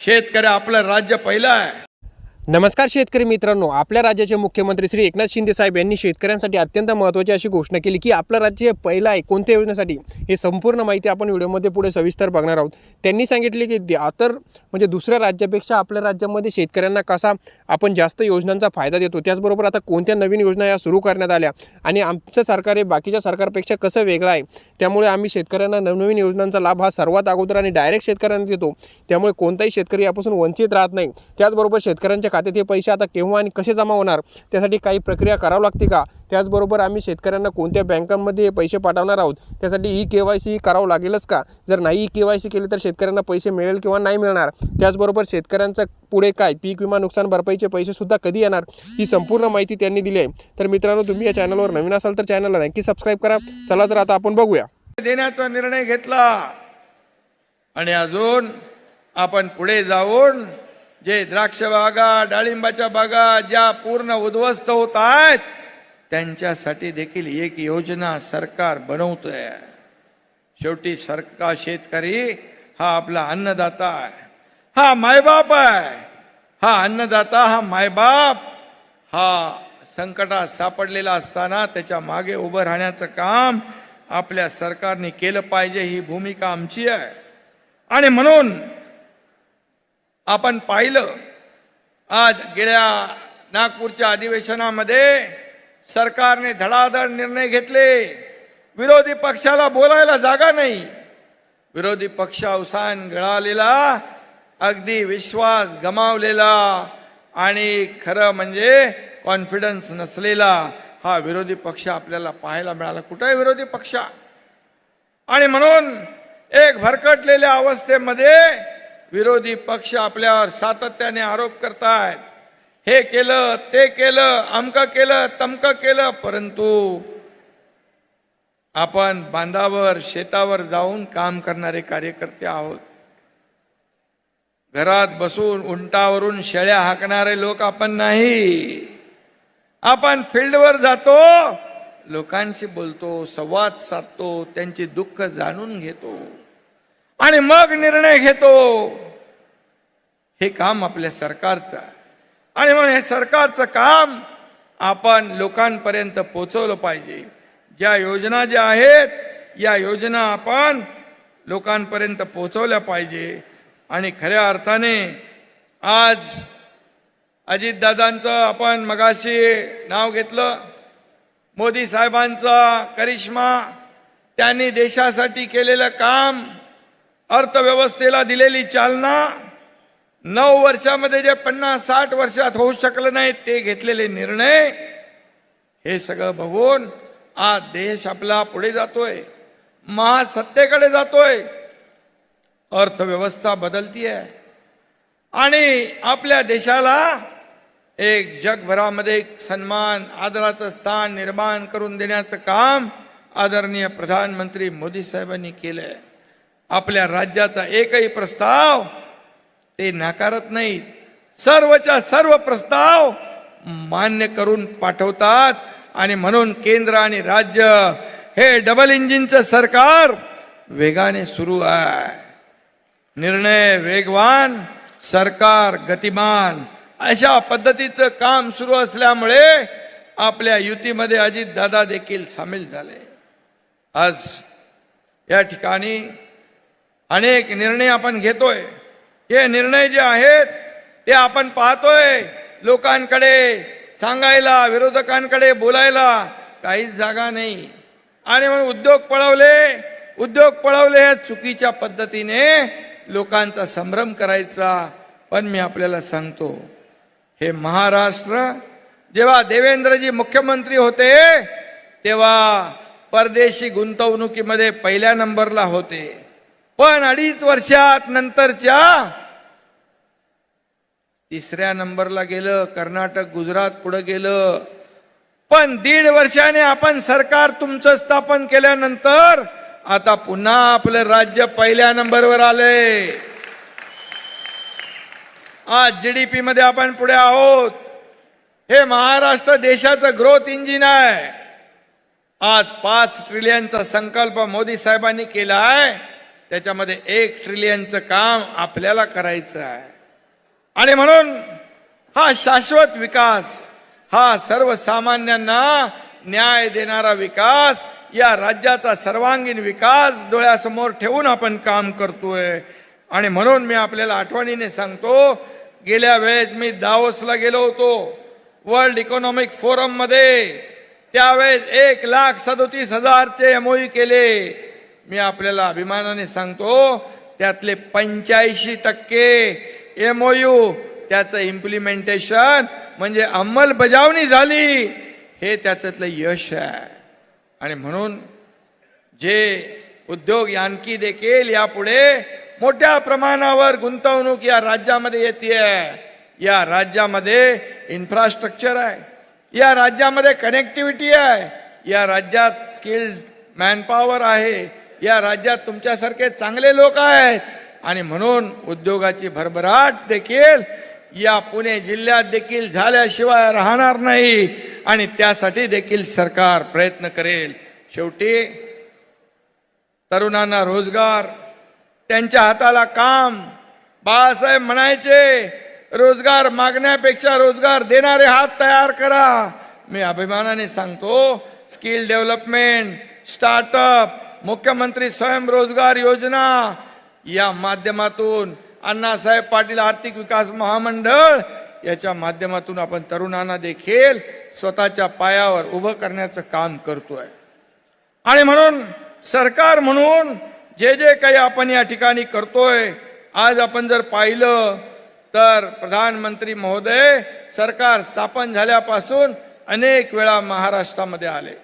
शेतकरी आपलं राज्य पहिलं आहे। नमस्कार शेतकरी मित्रांनो, आपल्या राज्याचे मुख्यमंत्री श्री एकनाथ शिंदे साहेब यांनी शेतकऱ्यांसाठी अत्यंत महत्त्वाची अशी घोषणा केली की आपलं राज्य पहिलं आहे कोणत्या योजनेसाठी, हे संपूर्ण माहिती आपण व्हिडिओमध्ये पुढे सविस्तर बघणार आहोत। त्यांनी सांगितले की म्हणजे दुसऱ्या राज्यापेक्षा आपल्या राज्यामध्ये शेतकऱ्यांना कसा आपण जास्त योजनांचा फायदा देतो, त्याचबरोबर आता कोणत्या नवीन योजना या सुरू करण्यात आल्या आणि आमचं सरकार हे बाकीच्या सरकारपेक्षा कसं वेगळं आहे, त्यामुळे आम्ही शेतकऱ्यांना नवनवीन योजनांचा लाभ हा सर्वात अगोदर आणि डायरेक्ट शेतकऱ्यांना देतो, त्यामुळे कोणताही शेतकरी यापासून वंचित राहत नाही। त्याचबरोबर शेतकऱ्यांच्या खात्यात हे पैसे आता केव्हा आणि कसे जमा होणार, त्यासाठी काही प्रक्रिया करावी लागते का, त्याचबरोबर आम्ही शेतकऱ्यांना कोणत्या बँकांमध्ये हे पैसे पाठवणार आहोत, त्यासाठी KYC करावं लागेलच का, जर नाही KYC केली तर शेतकऱ्यांना पैसे मिळेल किंवा नाही मिळणार, त्याचबरोबर शेतकऱ्यांचा पुढे काय पीक विमा नुकसान भरपाईचे पैसे सुद्धा कधी येणार, ही संपूर्ण माहिती त्यांनी दिली आहे। तर मित्रांनो, तुम्ही या चॅनलवर नवीन असाल तर चॅनलला नक्की सबस्क्राईब करा। चला तर आता आपण बघूया। देण्याचा निर्णय घेतला आणि अजून आपण पुढे जाऊन जे द्राक्ष बागा, डाळिंबाच्या बागा ज्या पूर्ण उद्ध्वस्त होत आहेत त्यांच्यासाठी देखील एक योजना सरकार बनवतोय। शेवटी सरकार शेतकरी हा आपला अन्नदाता आहे, हा मायबाप आहे। हा अन्नदाता, हा मायबाप, हा संकटात सापडलेला असताना त्याच्या मागे उभं राहण्याचं काम आपल्या सरकारने केलं पाहिजे, ही भूमिका आमची आहे। आणि म्हणून आपण पाहिलं आज गेल्या नागपूरच्या अधिवेशनामध्ये सरकारने धडाधड निर्णय घेतले। विरोधी पक्षाला बोलायला जागा नाही, विरोधी पक्ष अवसान गळालेला, अगदी विश्वास गमावलेला आणि खरं म्हणजे कॉन्फिडन्स नसलेला हा विरोधी पक्ष आपल्याला पाहायला मिळाला। कुठे आहे विरोधी पक्ष? आणि म्हणून एक भरकटलेल्या अवस्थेमध्ये विरोधी पक्ष आपल्यावर सातत्याने आरोप करतायत, हे केलं ते केलं, अमकं केलं तमकं केलं, परंतु आपण बांधावर शेतावर जाऊन काम करणारे कार्यकर्ते आहोत। घरात बसून उंटावरून शेळ्या हाकणारे लोक आपण नाही। आपण फील्डवर जातो, लोकांशी बोलतो, संवाद साधतो, त्यांची दुःख जाणून घेतो आणि मग निर्णय घेतो। हे काम आपल्या सरकारचं आहे आणि म्हणून हे सरकारचं काम आपण लोकांपर्यंत पोहोचवलं पाहिजे। ज्या योजना ज्या आहेत या योजना आपण लोकांपर्यंत पोहोचवल्या पाहिजे। आणि खऱ्या अर्थाने आज अजितदादांचं आपण मगाशी नाव घेतलं, मोदी साहेबांचा करिश्मा, त्यांनी देशासाठी केलेलं काम, अर्थव्यवस्थेला दिलेली चालना, 9 वर्षामध्ये जे 50-60 वर्षात होऊ शकलं नाही ते घेतलेले निर्णय, हे सगळं बघून आज देश आपला पुढे जातोय, महासत्तेकडे जातोय, अर्थव्यवस्था बदलतीये आणि आपल्या देशाला एक जगभरामध्ये एक सन्मान, आदराचं स्थान निर्माण करून देण्याचं काम आदरणीय प्रधानमंत्री मोदी साहेबांनी केलंय। आपल्या राज्याचा एकही प्रस्ताव ते नाकारत नाहीत, सर्वच्या सर्व प्रस्ताव मान्य करून पाठवतात। आणि म्हणून केंद्र आणि राज्य हे डबल इंजिनचं सरकार वेगाने सुरू आहे। निर्णय वेगवान, सरकार गतिमान, अशा पद्धतीचं काम सुरू असल्यामुळे आपल्या युतीमध्ये अजितदादा देखील सामील झाले। आज या ठिकाणी अनेक निर्णय आपण घेतोय, हे निर्णय जे आहेत ते आपण पाहतोय, लोकांकडे सांगायला, विरोधकांकडे बोलायला काहीच जागा नाही। आणि म्हणून उद्योग पळवले हे चुकीच्या पद्धतीने लोकांचा संभ्रम करायचा। पण मी आपल्याला सांगतो, हे महाराष्ट्र जेव्हा देवेंद्रजी मुख्यमंत्री होते तेव्हा परदेशी गुंतवणुकीमध्ये पहिल्या नंबरला होते, पण 2.5 वर्षात नंतरच्या 3ऱ्या नंबरला गेलं। कर्नाटक, गुजरात पुढे गेलं, पण 1.5 वर्षाने आपण सरकार तुमचं स्थापन केल्यानंतर आता पुन्हा आपलं राज्य पहिल्या नंबरवर आले। आज GDP मध्ये आपण पुढे आहोत। हे महाराष्ट्र देशाचं ग्रोथ इंजिन आहे। आज 5 ट्रिलियनचा संकल्प मोदी साहेबांनी केला आहे, त्याच्यामध्ये 1 ट्रिलियनचं काम आपल्याला करायचं आहे. आणि म्हणून हा शाश्वत विकास, हा सर्वसामान्यांना न्याय देणारा विकास, या राज्याचा सर्वांगीण विकास डोळ्यासमोर ठेवून आपण काम करतोय. आणि म्हणून मी आपल्याला आठवणीने सांगतो, गेल्या वेळेस मी दावोसला गेलो होतो वर्ल्ड इकॉनॉमिक फोरम मध्ये. त्यावेळेस 1,37,000चे MOU केले. मी आपल्याला अभिमानाने सांगतो, त्यातले 85% MOU त्याचं इम्प्लिमेंटेशन म्हणजे अंमलबजावणी झाली, हे त्याच्यातलं यश आहे. आणि म्हणून जे उद्योग यांकी देखील यापुढे मोठ्या प्रमाणावर गुंतवणूक या राज्यामध्ये येते. या राज्यामध्ये इन्फ्रास्ट्रक्चर आहे, या राज्यामध्ये कनेक्टिव्हिटी आहे, या राज्यात स्किल्ड मॅनपॉवर आहे, या राज्यात तुमच्यासारखे चांगले लोक आहेत. आणि म्हणून उद्योगाची भरभराट देखील या पुणे जिल्ह्यात देखील झाल्याशिवाय राहणार नाही. आणि त्यासाठी देखील सरकार प्रयत्न करेल. शेवटी तरुणांना रोजगार, त्यांच्या हाताला काम. बाळासाहेब म्हणायचे, रोजगार मागण्यापेक्षा रोजगार देणारे हात तयार करा. मी अभिमानाने सांगतो, स्किल डेव्हलपमेंट, स्टार्टअप, मुख्यमंत्री स्वयंरोजगार योजना या माध्यमातून, अण्णासाहेब पाटील आर्थिक विकास महामंडळ याच्या माध्यमातून आपण तरुणांना देखील स्वतःच्या पायावर उभं करण्याचं काम करतोय. आणि म्हणून सरकार म्हणून जे जे काही आपण या ठिकाणी करतोय, आज आपण जर पाहिलं तर प्रधानमंत्री महोदय सरकार स्थापन झाल्यापासून अनेक वेळा महाराष्ट्रामध्ये आले.